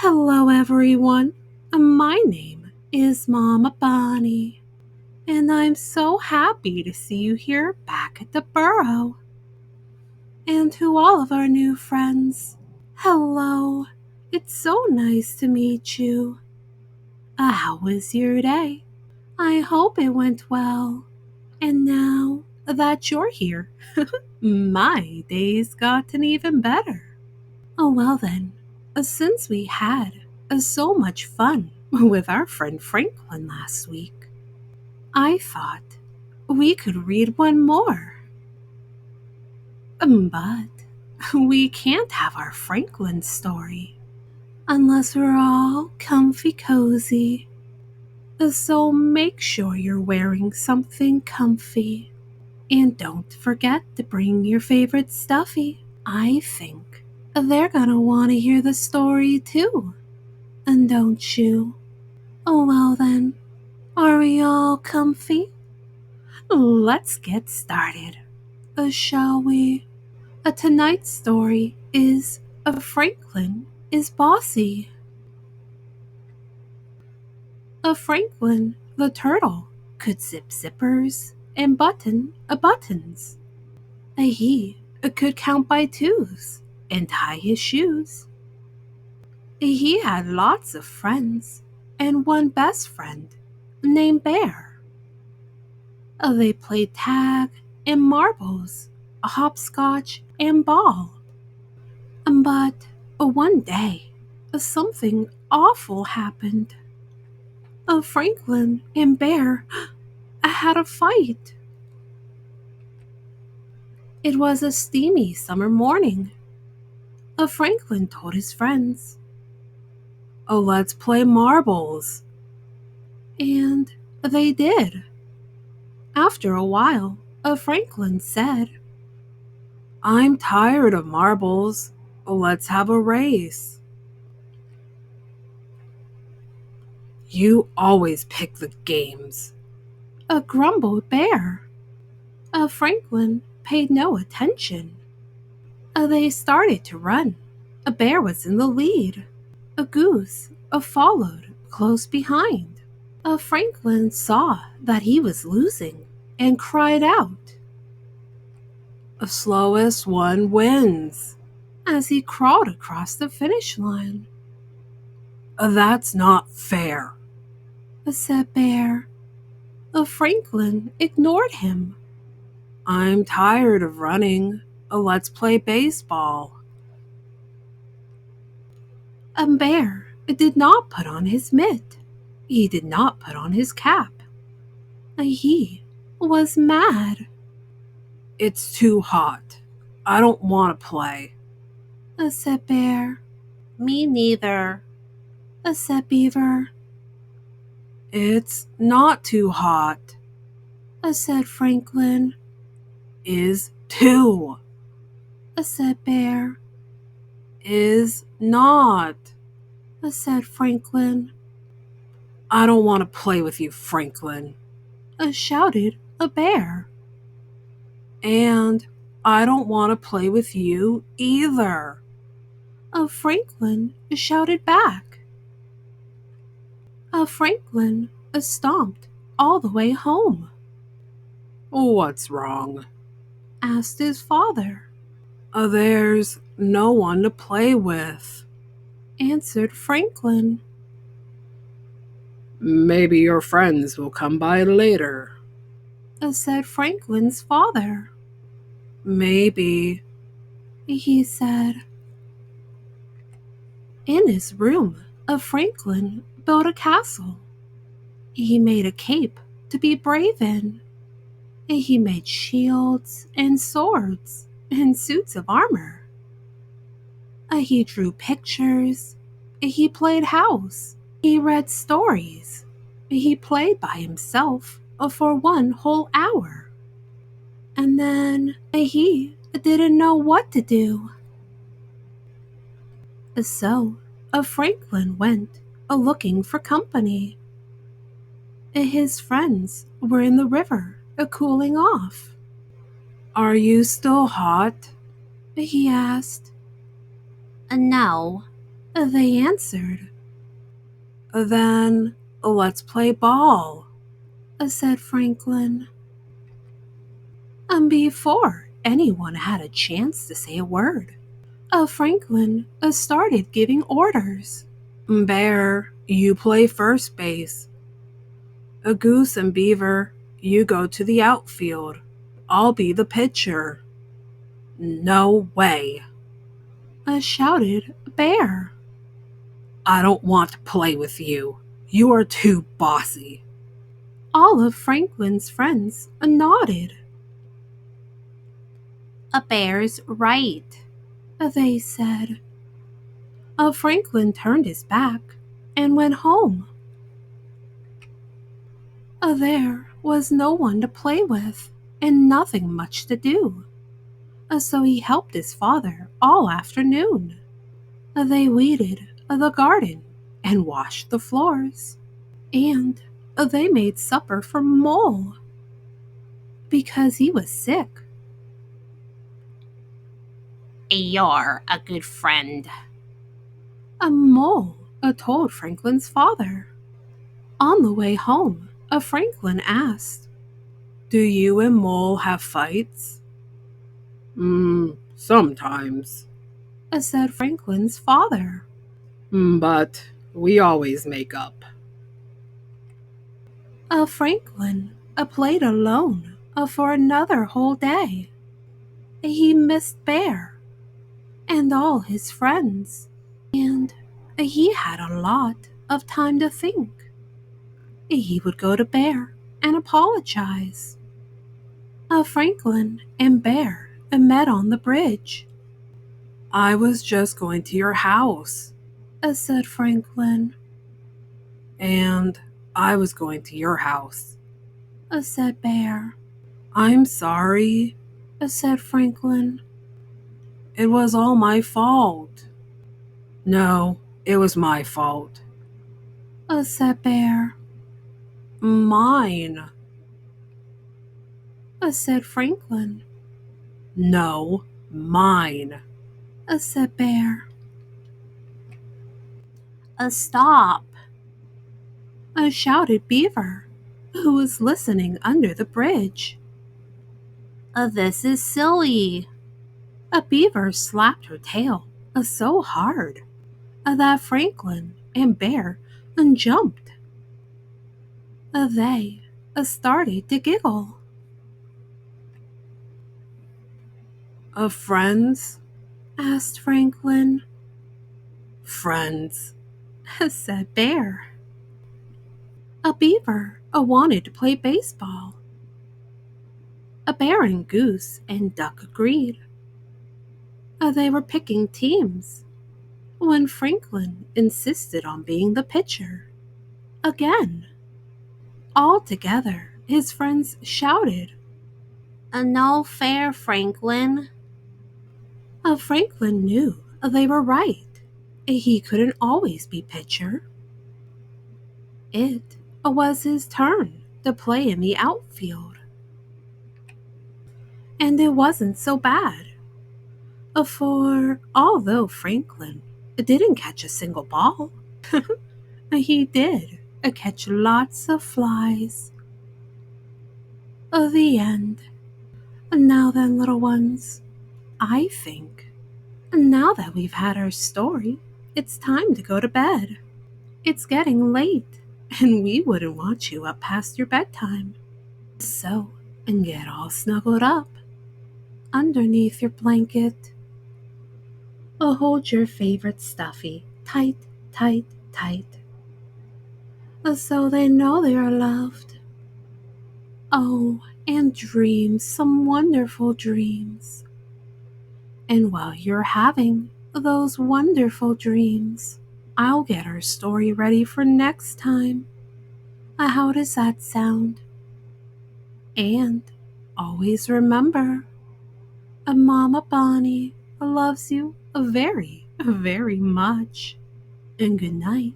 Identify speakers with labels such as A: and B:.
A: Hello, everyone. My name is Mama Bonnie, and I'm so happy to see you here back at the burrow. And to all of our new friends, hello. It's so nice to meet you. How was your day? I hope it went well. And now that you're here, my day's gotten even better. Oh, well then, since we had so much fun with our friend Franklin last week, I thought we could read one more. But we can't have our Franklin story unless we're all comfy cozy. So make sure you're wearing something comfy. And don't forget to bring your favorite stuffy. I think they're gonna want to hear the story too. And don't you? Oh, well then, are we all comfy? Let's get started, shall we? Tonight's story is Franklin is Bossy. Franklin the turtle could zip zippers and button buttons. He could count by twos and tie his shoes. He had lots of friends and one best friend named Bear. They played tag and marbles, hopscotch and ball. But one day, something awful happened. Franklin and Bear had a fight. It was a steamy summer morning. Franklin told his friends, "Oh, let's play marbles." And they did. After a while, Franklin said, "I'm tired of marbles. Let's have a race." "You always pick the games," grumbled Bear. Franklin paid no attention. They started to run. A bear was in the lead. A goose followed close behind. Franklin saw that he was losing and cried out, "The slowest one wins," as he crawled across the finish line. "That's not fair," said Bear. Franklin ignored him. "I'm tired of running. Let's play baseball." Bear did not put on his mitt. He did not put on his cap. He was mad. "It's too hot. I don't want to play," said Bear. "Me neither," said Beaver. "It's not too hot," said Franklin. "Is too," said Bear. "Is not," said Franklin. "I don't want to play with you, Franklin," shouted a bear. "And I don't want to play with you either," Franklin shouted back. Franklin stomped all the way home. "What's wrong?" asked his father. "There's no one to play with," answered Franklin. "Maybe your friends will come by later," said Franklin's father. "Maybe," he said. In his room, Franklin built a castle. He made a cape to be brave in. He made shields and swords and suits of armor. He drew pictures. He played house. He read stories. He played by himself for one whole hour. And then he didn't know what to do. So Franklin went looking for company. His friends were in the river cooling off. "Are you still hot?" he asked. "No," They answered. Then let's play ball, said Franklin. Before anyone had a chance to say a word, Franklin started giving orders. Bear, you play first base. A Goose and Beaver, you go to the outfield. I'll be the pitcher. No way, shouted Bear. I don't want to play with you. You are too bossy. All of Franklin's friends nodded. A bear's right, they said. Franklin turned his back and went home. There was no one to play with and nothing much to do, so he helped his father all afternoon. They weeded the garden and washed the floors, and they made supper for Mole because he was sick. You're a good friend, a Mole told Franklin's father. On the way home, Franklin asked, Do you and Mole have fights? Sometimes, said Franklin's father. But we always make up. Franklin played alone for another whole day. He missed Bear and all his friends, and he had a lot of time to think. He would go to Bear and apologize. Franklin and Bear met on the bridge. I was just going to your house, said Franklin. And I was going to your house, said Bear. I'm sorry, said Franklin. It was all my fault. No, it was my fault, said Bear. Mine, said Franklin. No, mine, said Bear. Stop, shouted Beaver, who was listening under the bridge. This is silly. A beaver slapped her tail so hard that Franklin and Bear jumped. They started to giggle. Friends? Asked Franklin. Friends, said Bear. A beaver wanted to play baseball. A bear and goose and duck agreed. They were picking teams when Franklin insisted on being the pitcher. Again. All together, his friends shouted, No fair, Franklin. Franklin knew they were right. He couldn't always be pitcher. It was his turn to play in the outfield. And it wasn't so bad. For although Franklin didn't catch a single ball, he did catch lots of flies. The end. Now then, little ones, I think now that we've had our story, it's time to go to bed. It's getting late, and we wouldn't want you up past your bedtime. So, and get all snuggled up underneath your blanket. Hold your favorite stuffy tight, tight, tight, so they know they are loved. Oh, and dream some wonderful dreams. And while you're having those wonderful dreams, I'll get our story ready for next time. How does that sound? And always remember, Mama Bonnie loves you very, very much. And good night.